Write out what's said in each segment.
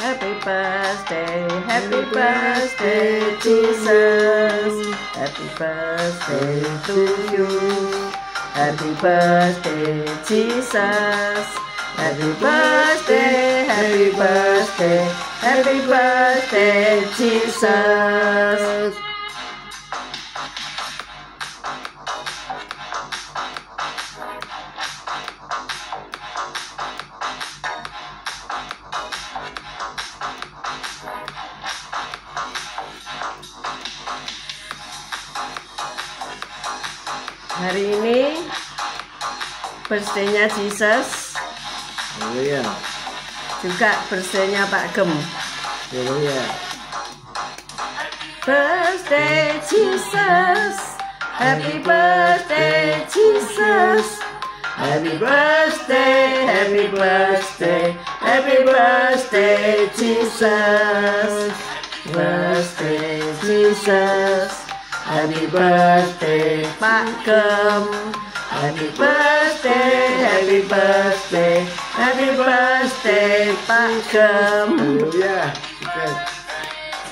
Happy birthday, Jesus. Happy birthday to you. Happy birthday, Jesus. Happy birthday, happy birthday, happy birthday, Jesus. Hari ini birthday-nya Jesus. Haleluya. Juga birthday-nya Pak Gem. Haleluya. Birthday Jesus. Happy birthday Jesus. Happy birthday, happy birthday, happy birthday Jesus. Birthday Jesus. Happy birthday Pak Gem. Happy birthday, happy birthday, happy birthday Pak Gem. Haleluya.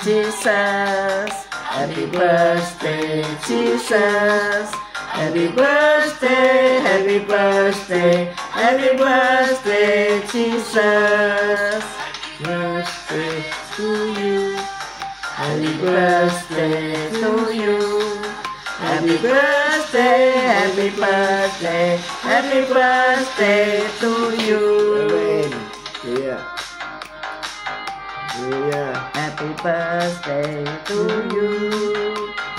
Jesus. Happy birthday Jesus. Happy birthday, happy birthday, happy birthday Jesus. Birthday to you. Happy birthday to you. Happy birthday, happy birthday, happy birthday to you. Amin. Iya. Haleluya. Happy birthday to you.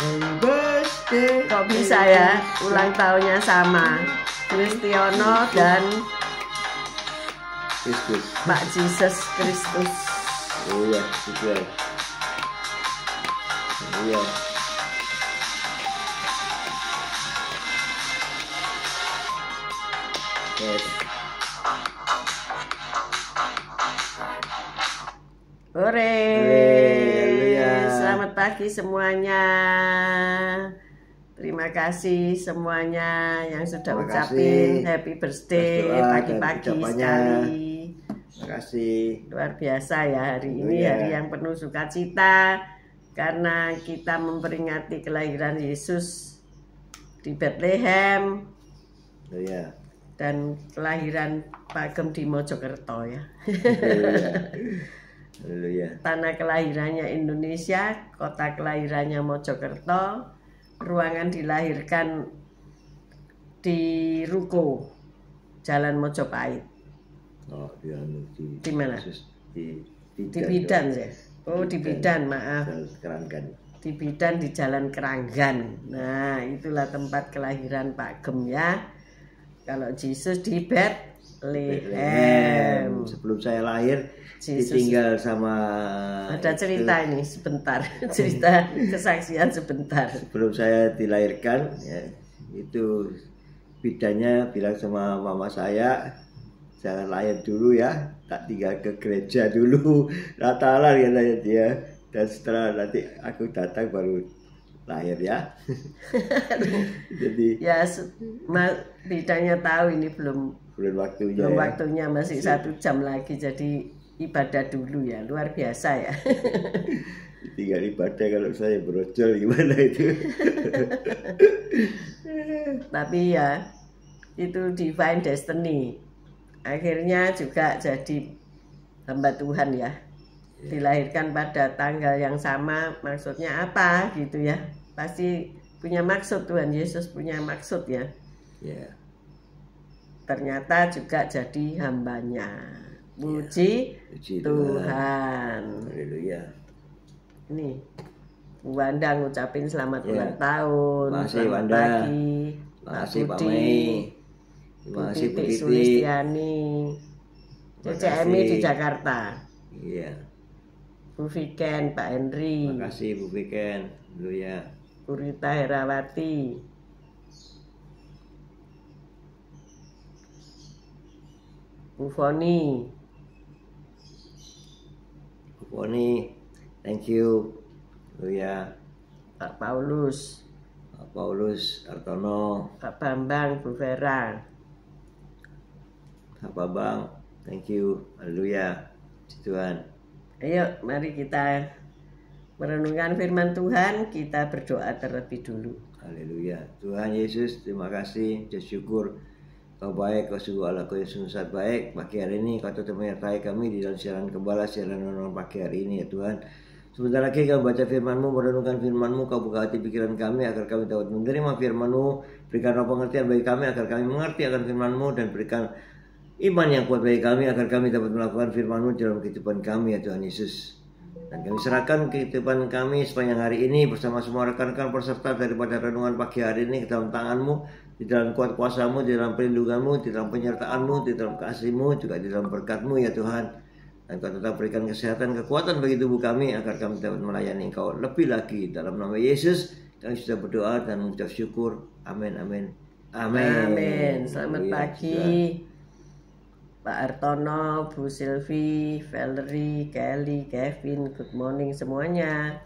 Happy birthday. Kok bisa ya ulang tahunnya sama Kristiono dan Kristus. Pak Jesus Kristus. Iya, juga. Iya. Yes. Hore. Haleluya. Selamat pagi semuanya. Terima kasih semuanya yang sudah Terima ucapin kasih. happy birthday Berdoa dan pagi-pagi ucapannya. sekali. Terima kasih. Luar biasa ya hari ini, Haleluya. hari yang penuh sukacita karena kita memperingati kelahiran Yesus di Bethlehem Haleluya. dan kelahiran Pak Gem di Mojokerto ya. Haleluya. Tanah kelahirannya Indonesia, kota kelahirannya Mojokerto, ruangan dilahirkan di Ruko, Jalan Mojopahit. Oh, Di mana? Di Di Bidan ya. Oh, di Bidan, maaf. Keranggan. Di Bidan di Jalan Keranggan. Nah, itulah tempat kelahiran Pak Gem ya. Kalau Yesus di Bethlehem. Sebelum saya lahir, Yesus. ditinggal sama. Ada cerita ini sebentar, cerita kesaksian sebentar. Sebelum saya dilahirkan, ya, itu bidannya bilang sama mama saya, jangan lahir dulu ya, tak tinggal ke gereja dulu. Ratalah katanya dia. Dan setelah nanti aku datang baru lahir ya. Jadi Ya, bidannya tahu ini belum waktunya. belum Ya. waktunya, masih 1 jam lagi, jadi ibadah dulu ya, luar biasa ya. Tinggal ibadah, kalau saya brojol gimana itu. Tapi ya itu divine destiny, akhirnya juga jadi hamba Tuhan ya. Dilahirkan pada tanggal yang sama, maksudnya apa gitu ya, pasti punya maksud. Tuhan Yesus punya maksud ya. Ya. Ternyata juga jadi hambanya. Puji Puji Tuhan. Haleluya. Ini Bu Wanda ngucapin selamat Ya. ulang tahun. Terima kasih, Selamat Wanda. pagi Terima Pak kasih Pak Budi, Mei. Bu Terima kasih Bu Titik Titi. Sulistiani, Terima CCMI di kasih. Jakarta, Iya. Bu Viken, Pak Henry, Terima kasih Bu Viken. Haleluya. Bu Rita Herawati, Bu Foni, Bu Poni, thank you. Haleluya. Pak Paulus, Pak Paulus Artono, Pak Bambang, Bu Vera, Pak Bambang, thank you. Haleluya. Puji Tuhan. Ayo mari kita merenungkan firman Tuhan, kita berdoa terlebih dulu. Haleluya. Tuhan Yesus, terima kasih, bersyukur Kau baik, Kau sungguh Allah, Kau yang sangat baik. Pagi hari ini Kau tetap menyertai kami di dalam siaran gembala, siaran renungan pagi hari ini ya Tuhan. Sebentar lagi kami baca firman-Mu, merenungkan firman-Mu, Kau buka hati pikiran kami agar kami dapat menerima firman-Mu. Berikan roh pengertian bagi kami agar kami mengerti akan firman-Mu, dan berikan iman yang kuat bagi kami agar kami dapat melakukan firman-Mu dalam kehidupan kami ya Tuhan Yesus. Dan kami serahkan kehidupan kami sepanjang hari ini bersama semua rekan-rekan peserta daripada renungan pagi hari ini ke dalam tangan-Mu, di dalam kuat kuasa-Mu, di dalam perlindungan-Mu, di dalam penyertaan-Mu, di dalam kasih-Mu, juga di dalam berkat-Mu ya Tuhan. Dan Kau tetap berikan kesehatan, kekuatan bagi tubuh kami agar kami dapat melayani Engkau lebih lagi. Dalam nama Yesus kami sudah berdoa dan mengucap syukur. Amin, amin, amin. Amin. Selamat pagi Pak Artono, Bu Silvi, Valerie, Kelly, Kevin, good morning semuanya.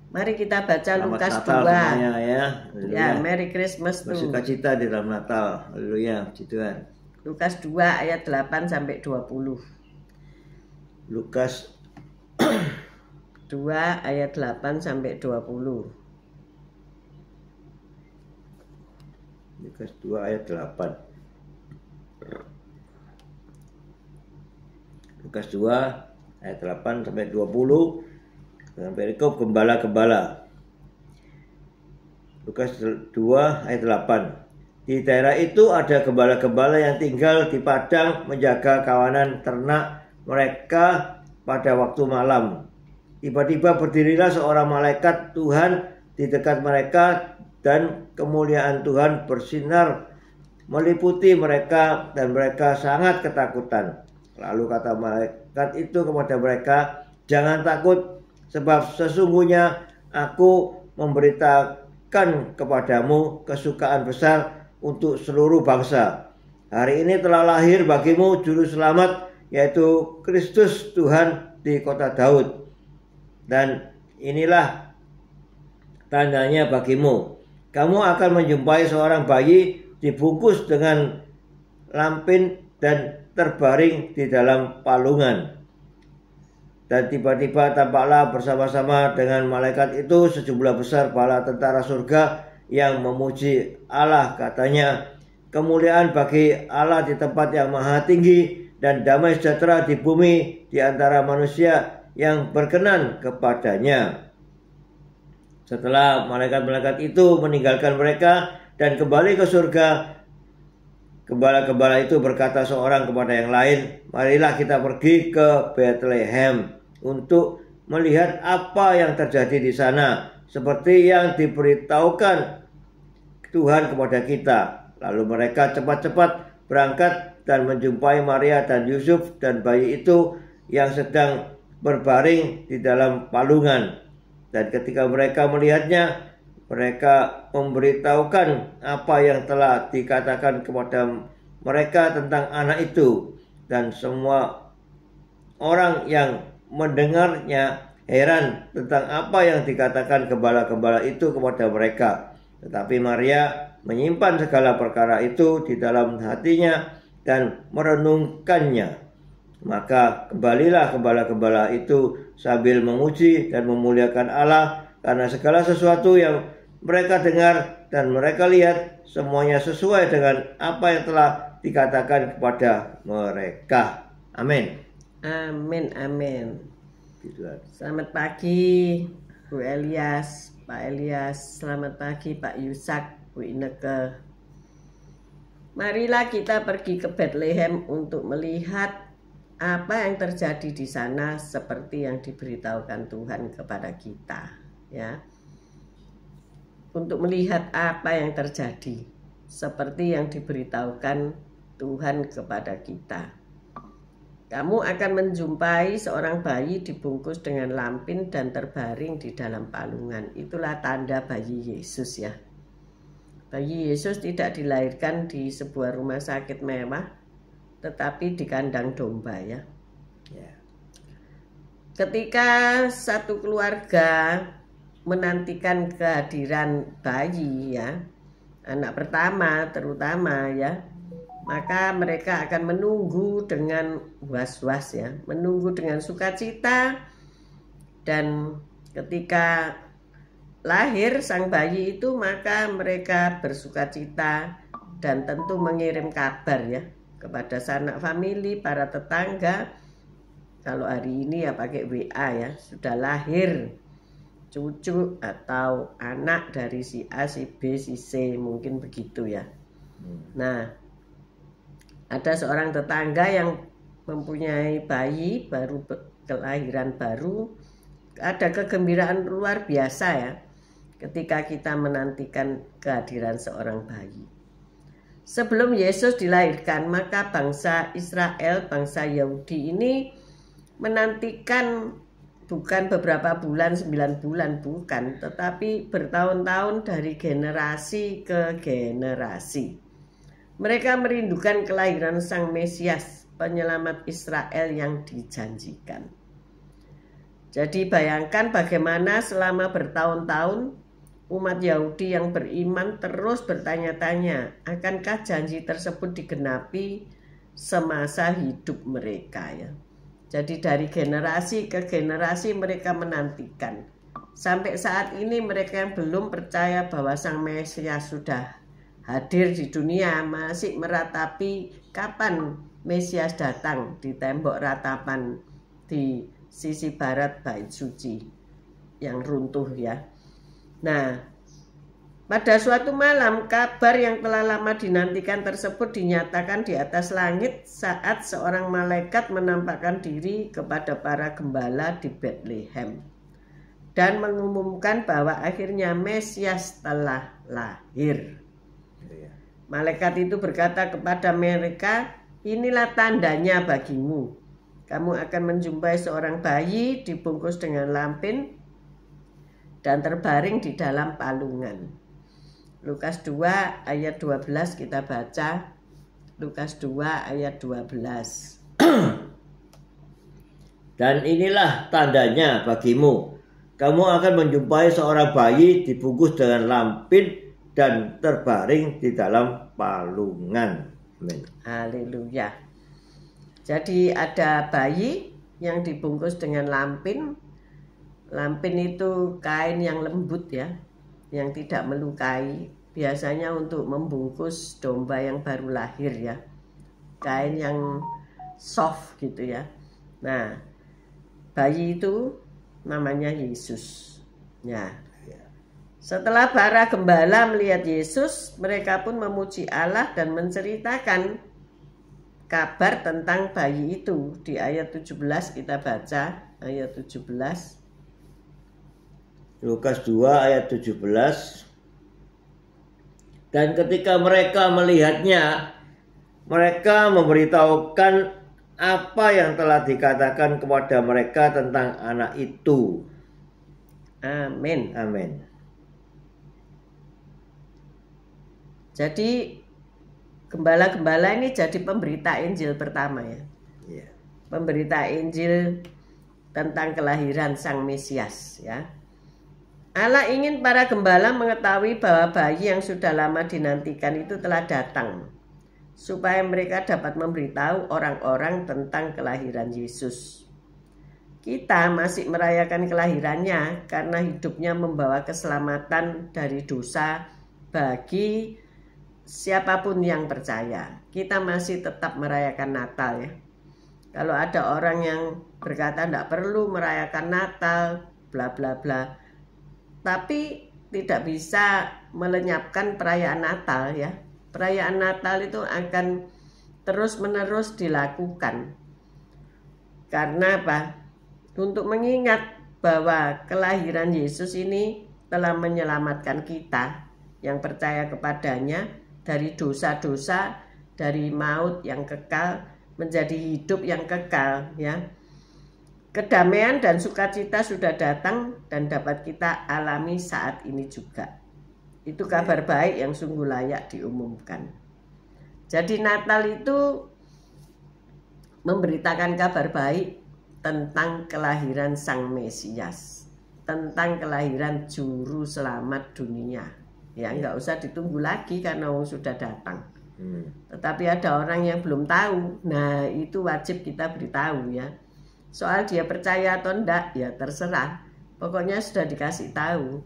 Mari kita baca Lukas 2. Ya. Ya, Merry Christmas tuh. Bersuka cita di dalam Natal. Haleluya, puji Tuhan. Lukas 2 ayat 8 sampai 20. Lukas 2 ayat 8 sampai 20. Lukas 2 ayat 8. Lukas 2 ayat 8 sampai 20 dengan perikop gembala-gembala. Lukas 2 ayat 8. Di daerah itu ada gembala-gembala yang tinggal di padang menjaga kawanan ternak mereka pada waktu malam. Tiba-tiba berdirilah seorang malaikat Tuhan di dekat mereka, dan kemuliaan Tuhan bersinar meliputi mereka, dan mereka sangat ketakutan. Lalu kata malaikat itu kepada mereka, "Jangan takut, sebab sesungguhnya aku memberitakan kepadamu kesukaan besar untuk seluruh bangsa. Hari ini telah lahir bagimu juru selamat, yaitu Kristus Tuhan di kota Daud. Dan inilah tandanya bagimu. Kamu akan menjumpai seorang bayi dibungkus dengan lampin dan terbaring di dalam palungan." Dan tiba-tiba tampaklah bersama-sama dengan malaikat itu sejumlah besar bala tentara surga yang memuji Allah. Katanya, "Kemuliaan bagi Allah di tempat yang maha tinggi, dan damai sejahtera di bumi di antara manusia yang berkenan kepadanya." Setelah malaikat-malaikat itu meninggalkan mereka dan kembali ke surga, gembala-gembala itu berkata seorang kepada yang lain, "Marilah kita pergi ke Bethlehem untuk melihat apa yang terjadi di sana, seperti yang diberitahukan Tuhan kepada kita." Lalu mereka cepat-cepat berangkat dan menjumpai Maria dan Yusuf dan bayi itu yang sedang berbaring di dalam palungan. Dan ketika mereka melihatnya, mereka memberitahukan apa yang telah dikatakan kepada mereka tentang anak itu. Dan semua orang yang mendengarnya heran tentang apa yang dikatakan gembala-gembala itu kepada mereka. Tetapi Maria menyimpan segala perkara itu di dalam hatinya dan merenungkannya. Maka kembalilah gembala-gembala itu sambil memuji dan memuliakan Allah, karena segala sesuatu yang mereka dengar dan mereka lihat semuanya sesuai dengan apa yang telah dikatakan kepada mereka. Amin. Amin, amin. Gitu. Selamat pagi Bu Elias, Pak Elias. Selamat pagi Pak Yusak, Bu Ineke. Marilah kita pergi ke Bethlehem untuk melihat apa yang terjadi di sana seperti yang diberitahukan Tuhan kepada kita, ya. Untuk melihat apa yang terjadi seperti yang diberitahukan Tuhan kepada kita. Kamu akan menjumpai seorang bayi dibungkus dengan lampin dan terbaring di dalam palungan. Itulah tanda bayi Yesus, ya. Bayi Yesus tidak dilahirkan di sebuah rumah sakit mewah, tetapi di kandang domba, ya. Ketika satu keluarga menantikan kehadiran bayi, ya, anak pertama terutama, ya, maka mereka akan menunggu dengan was-was, ya, menunggu dengan sukacita Dan ketika lahir sang bayi itu, maka mereka bersukacita dan tentu mengirim kabar ya kepada sanak famili, para tetangga. Kalau hari ini ya pakai WA ya, sudah lahir cucu atau anak dari si A, si B, si C, mungkin begitu ya. Nah, ada seorang tetangga yang mempunyai bayi baru kelahiran baru, ada kegembiraan luar biasa ya ketika kita menantikan kehadiran seorang bayi. Sebelum Yesus dilahirkan, maka bangsa Israel, bangsa Yahudi ini menantikan bukan beberapa bulan, 9 bulan, bukan, tetapi bertahun-tahun dari generasi ke generasi. Mereka merindukan kelahiran Sang Mesias, penyelamat Israel yang dijanjikan. Jadi bayangkan bagaimana selama bertahun-tahun umat Yahudi yang beriman terus bertanya-tanya, akankah janji tersebut digenapi semasa hidup mereka ya. Jadi dari generasi ke generasi mereka menantikan. Sampai saat ini mereka yang belum percaya bahwa Sang Mesias sudah hadir di dunia masih meratapi kapan Mesias datang di tembok ratapan di sisi barat Bait Suci yang runtuh ya. Nah, pada suatu malam kabar yang telah lama dinantikan tersebut dinyatakan di atas langit saat seorang malaikat menampakkan diri kepada para gembala di Bethlehem dan mengumumkan bahwa akhirnya Mesias telah lahir. Malaikat itu berkata kepada mereka, inilah tandanya bagimu. Kamu akan menjumpai seorang bayi dibungkus dengan lampin dan terbaring di dalam palungan. Lukas 2 ayat 12 kita baca. Lukas 2 ayat 12. Dan inilah tandanya bagimu. Kamu akan menjumpai seorang bayi dibungkus dengan lampin dan terbaring di dalam palungan. Amin. Haleluya. Jadi ada bayi yang dibungkus dengan lampin. Lampin itu kain yang lembut ya, yang tidak melukai, biasanya untuk membungkus domba yang baru lahir ya, kain yang soft gitu ya. Nah, bayi itu namanya Yesus ya. Setelah para gembala melihat Yesus, mereka pun memuji Allah dan menceritakan kabar tentang bayi itu. Di ayat 17 kita baca ayat 17. Lukas 2 ayat 17. Dan ketika mereka melihatnya, mereka memberitahukan apa yang telah dikatakan kepada mereka tentang anak itu. Amin. Amin. Jadi gembala-gembala ini jadi pemberita Injil pertama ya. Pemberita Injil tentang kelahiran Sang Mesias ya. Allah ingin para gembala mengetahui bahwa bayi yang sudah lama dinantikan itu telah datang, supaya mereka dapat memberitahu orang-orang tentang kelahiran Yesus. Kita masih merayakan kelahirannya karena hidupnya membawa keselamatan dari dosa bagi siapapun yang percaya. Kita masih tetap merayakan Natal ya. Kalau ada orang yang berkata tidak perlu merayakan Natal, bla bla bla, tapi tidak bisa melenyapkan perayaan Natal ya. Perayaan Natal itu akan terus-menerus dilakukan. Karena apa? Untuk mengingat bahwa kelahiran Yesus ini telah menyelamatkan kita yang percaya kepadanya dari dosa-dosa, dari maut yang kekal menjadi hidup yang kekal ya. Kedamaian dan sukacita sudah datang dan dapat kita alami saat ini juga. Itu kabar baik yang sungguh layak diumumkan. Jadi Natal itu memberitakan kabar baik tentang kelahiran Sang Mesias, tentang kelahiran Juru Selamat dunia. Ya nggak usah ditunggu lagi karena sudah datang. Tetapi ada orang yang belum tahu. Nah itu wajib kita beritahu ya. Soal dia percaya atau enggak, ya terserah. Pokoknya sudah dikasih tahu,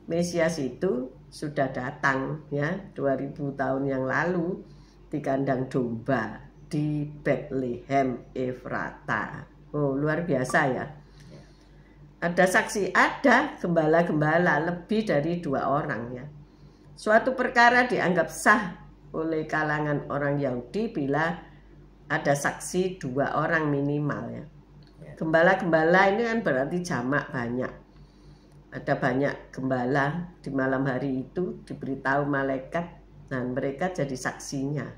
Mesias itu sudah datang ya 2000 tahun yang lalu di kandang domba di Bethlehem Efrata. Oh, luar biasa ya. Ada saksi, ada gembala-gembala lebih dari 2 orang ya. Suatu perkara dianggap sah oleh kalangan orang Yahudi bila ada saksi 2 orang minimal ya. Gembala-gembala ini kan berarti jamak banyak. Ada banyak gembala di malam hari itu diberitahu malaikat dan mereka jadi saksinya.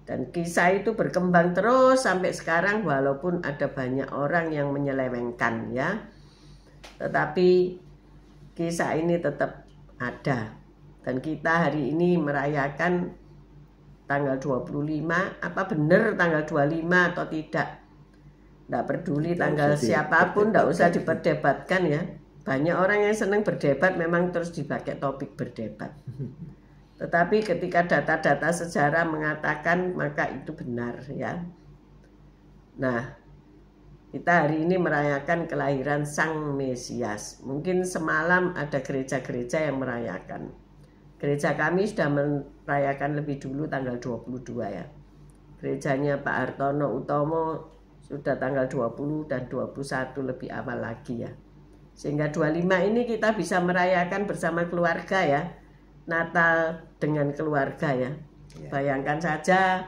Dan kisah itu berkembang terus sampai sekarang walaupun ada banyak orang yang menyelewengkan ya. Tetapi kisah ini tetap ada. Dan kita hari ini merayakan tanggal 25, apa benar tanggal 25 atau tidak. Tidak peduli tanggal siapapun, tidak usah diperdebatkan ya. Banyak orang yang senang berdebat memang terus dipakai topik berdebat. Tetapi ketika data-data sejarah mengatakan maka itu benar ya. Nah, kita hari ini merayakan kelahiran Sang Mesias. Mungkin semalam ada gereja-gereja yang merayakan. Gereja kami sudah merayakan lebih dulu tanggal 22 ya. Gerejanya Pak Hartono Utomo sudah tanggal 20 dan 21 lebih awal lagi ya. Sehingga 25 ini kita bisa merayakan bersama keluarga ya. Natal dengan keluarga ya. Bayangkan saja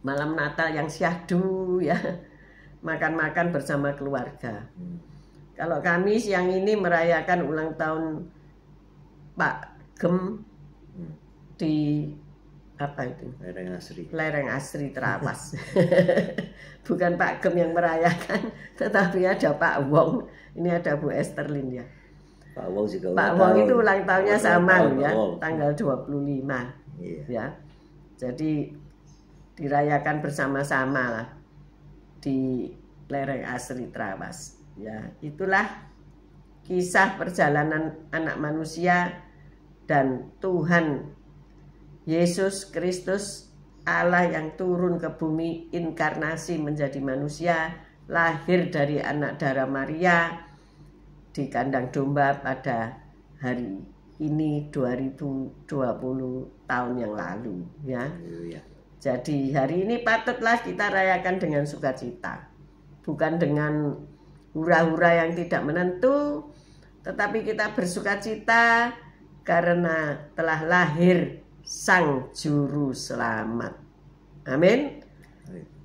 malam Natal yang syahdu ya. Makan-makan bersama keluarga. Kalau kami siang ini merayakan ulang tahun Pak Gem di apa itu? Lereng Asri Trawas. Bukan Pak Gem yang merayakan, tetapi ada Pak Wong. Ini ada Bu Esterlin ya. Pak Wong juga Pak Wong itu ulang tahunnya sama ya, tanggal 25. Ya. Jadi dirayakan bersama-sama lah di Lereng Asri Trawas. Ya, itulah kisah perjalanan anak manusia dan Tuhan Yesus Kristus, Allah yang turun ke bumi, inkarnasi menjadi manusia, lahir dari anak darah Maria di kandang domba pada hari ini 2020 tahun yang lalu ya. Jadi hari ini patutlah kita rayakan dengan sukacita, bukan dengan hura-hura yang tidak menentu, tetapi kita bersukacita karena telah lahir Sang Juru Selamat. Amin.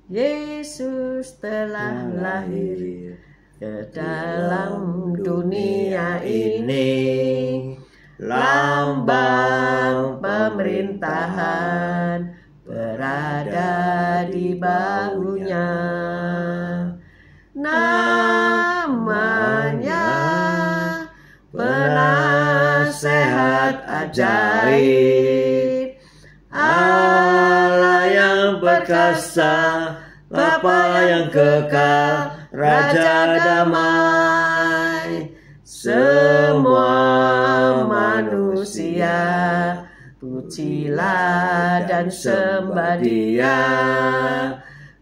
Yesus telah lahir ke dalam dunia ini, lambang pemerintahan berada di bahunya. Namanya penasehat ajaib, Allah yang perkasa, Bapa yang kekal, Raja damai. Semua manusia pujilah dan sembah Dia,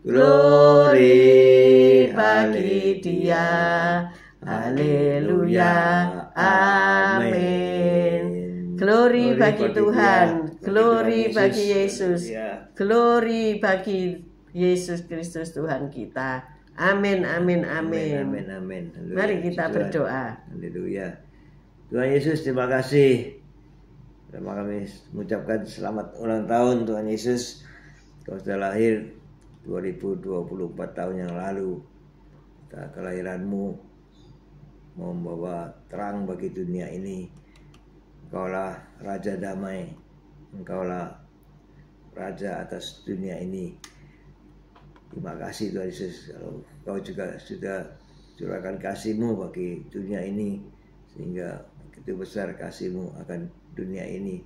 glory bagi Dia, haleluya, amin. Glory bagi Tuhan, glory bagi Yesus, glory bagi Yesus Kristus Tuhan kita. Amin, amin, amin. Amin, amin. Mari kita berdoa. Haleluya. Tuhan Yesus, terima kasih. Terima kami mengucapkan selamat ulang tahun Tuhan Yesus. Kau sudah lahir 2024 tahun yang lalu. Kelahiranmu membawa terang bagi dunia ini. Engkaulah Raja Damai. Engkaulah Raja atas dunia ini. Terima kasih Tuhan Yesus. Kalau Kau juga sudah curahkan kasih-Mu bagi dunia ini, sehingga begitu besar kasih-Mu akan dunia ini,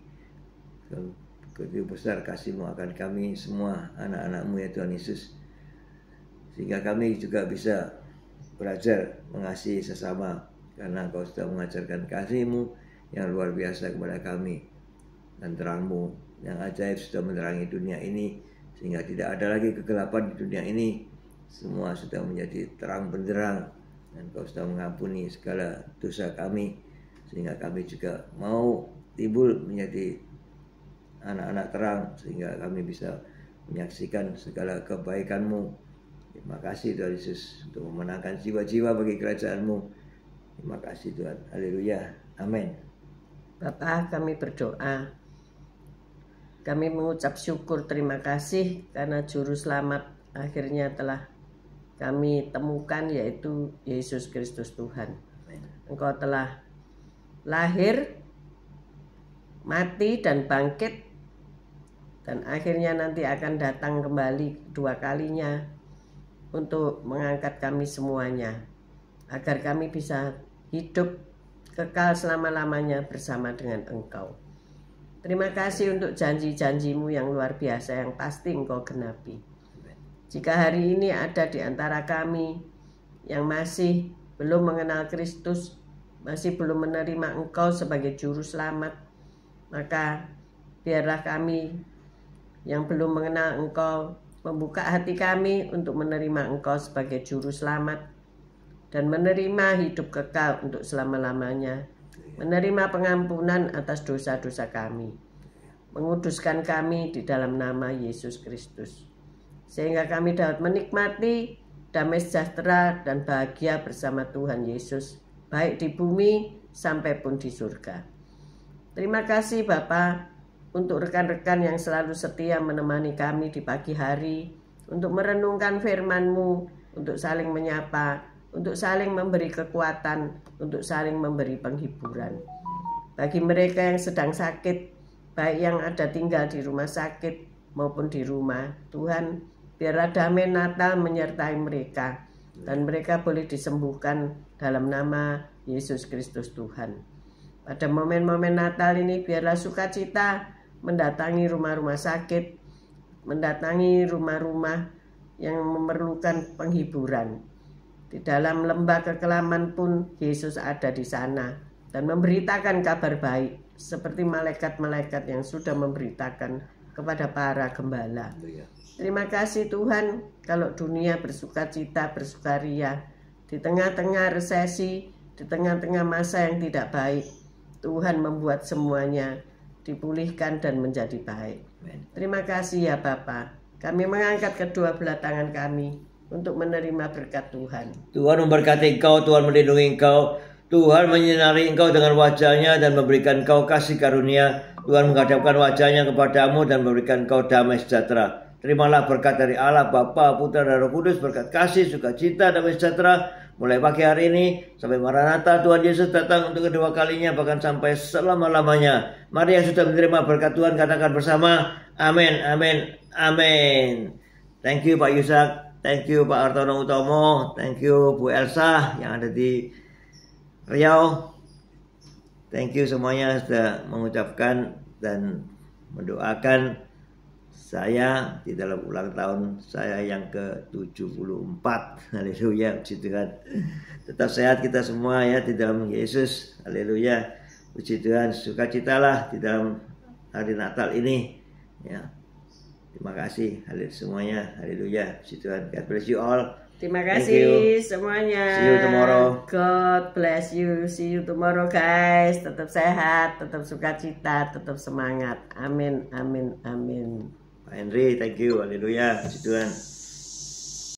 begitu besar kasih-Mu akan kami semua anak-anak-Mu ya Tuhan Yesus, sehingga kami juga bisa belajar mengasihi sesama, karena Kau sudah mengajarkan kasih-Mu yang luar biasa kepada kami, dan terang-Mu yang ajaib sudah menerangi dunia ini, sehingga tidak ada lagi kegelapan di dunia ini, semua sudah menjadi terang benderang, dan Kau sudah mengampuni segala dosa kami, sehingga kami juga mau timbul menjadi anak-anak terang, sehingga kami bisa menyaksikan segala kebaikan-Mu. Terima kasih Tuhan Yesus untuk memenangkan jiwa-jiwa bagi kerajaan-Mu. Terima kasih Tuhan. Haleluya. Amin. Bapa, kami berdoa. Kami mengucap syukur terima kasih karena juru selamat akhirnya telah kami temukan, yaitu Yesus Kristus Tuhan. Engkau telah lahir, mati dan bangkit, dan akhirnya nanti akan datang kembali dua kalinya untuk mengangkat kami semuanya, agar kami bisa hidup kekal selama-lamanya bersama dengan Engkau. Terima kasih untuk janji-janji-Mu yang luar biasa yang pasti Engkau genapi. Jika hari ini ada di antara kami yang masih belum mengenal Kristus, masih belum menerima Engkau sebagai juru selamat, maka biarlah kami yang belum mengenal Engkau membuka hati kami untuk menerima Engkau sebagai juru selamat dan menerima hidup kekal untuk selama-lamanya, menerima pengampunan atas dosa-dosa kami, menguduskan kami di dalam nama Yesus Kristus, sehingga kami dapat menikmati damai sejahtera dan bahagia bersama Tuhan Yesus, baik di bumi sampai pun di surga. Terima kasih Bapa untuk rekan-rekan yang selalu setia menemani kami di pagi hari, untuk merenungkan firman-Mu, untuk saling menyapa, untuk saling memberi kekuatan, untuk saling memberi penghiburan. Bagi mereka yang sedang sakit, baik yang ada tinggal di rumah sakit maupun di rumah, Tuhan, biarlah damai Natal menyertai mereka, dan mereka boleh disembuhkan dalam nama Yesus Kristus Tuhan. Pada momen-momen Natal ini, biarlah sukacita mendatangi rumah-rumah sakit, mendatangi rumah-rumah yang memerlukan penghiburan. Di dalam lembah kekelaman pun Yesus ada di sana dan memberitakan kabar baik, seperti malaikat-malaikat yang sudah memberitakan kepada para gembala. Terima kasih Tuhan, kalau dunia bersukacita, bersukaria di tengah-tengah resesi, di tengah-tengah masa yang tidak baik, Tuhan membuat semuanya dipulihkan dan menjadi baik. Terima kasih ya Bapa. Kami mengangkat kedua belah tangan kami untuk menerima berkat Tuhan. Tuhan memberkati engkau, Tuhan melindungi engkau, Tuhan menyinari engkau dengan wajah-Nya dan memberikan engkau kasih karunia. Tuhan menghadapkan wajah-Nya kepadamu dan memberikan engkau damai sejahtera. Terimalah berkat dari Allah Bapa, Putra dan Roh Kudus, berkat kasih, sukacita, damai sejahtera mulai pagi hari ini sampai Maranatha Tuhan Yesus datang untuk kedua kalinya, bahkan sampai selama-lamanya. Mari yang sudah menerima berkat Tuhan katakan bersama, amin, amin, amin. Thank you Pak Yusak. Thank you Pak Artono Utomo, thank you Bu Elsa yang ada di Riau. Thank you semuanya sudah mengucapkan dan mendoakan saya di dalam ulang tahun saya yang ke-74. Haleluya, puji Tuhan. Tetap sehat kita semua ya di dalam Yesus. Haleluya, puji Tuhan. Sukacitalah di dalam hari Natal ini ya. Terima kasih semuanya. Haleluya. Puji Tuhan. God bless you all. Terima kasih semuanya. See you tomorrow. God bless you. See you tomorrow guys. Tetap sehat, tetap sukacita, tetap semangat. Amin, amin, amin. Pak Henry, thank you. Haleluya. Puji Tuhan.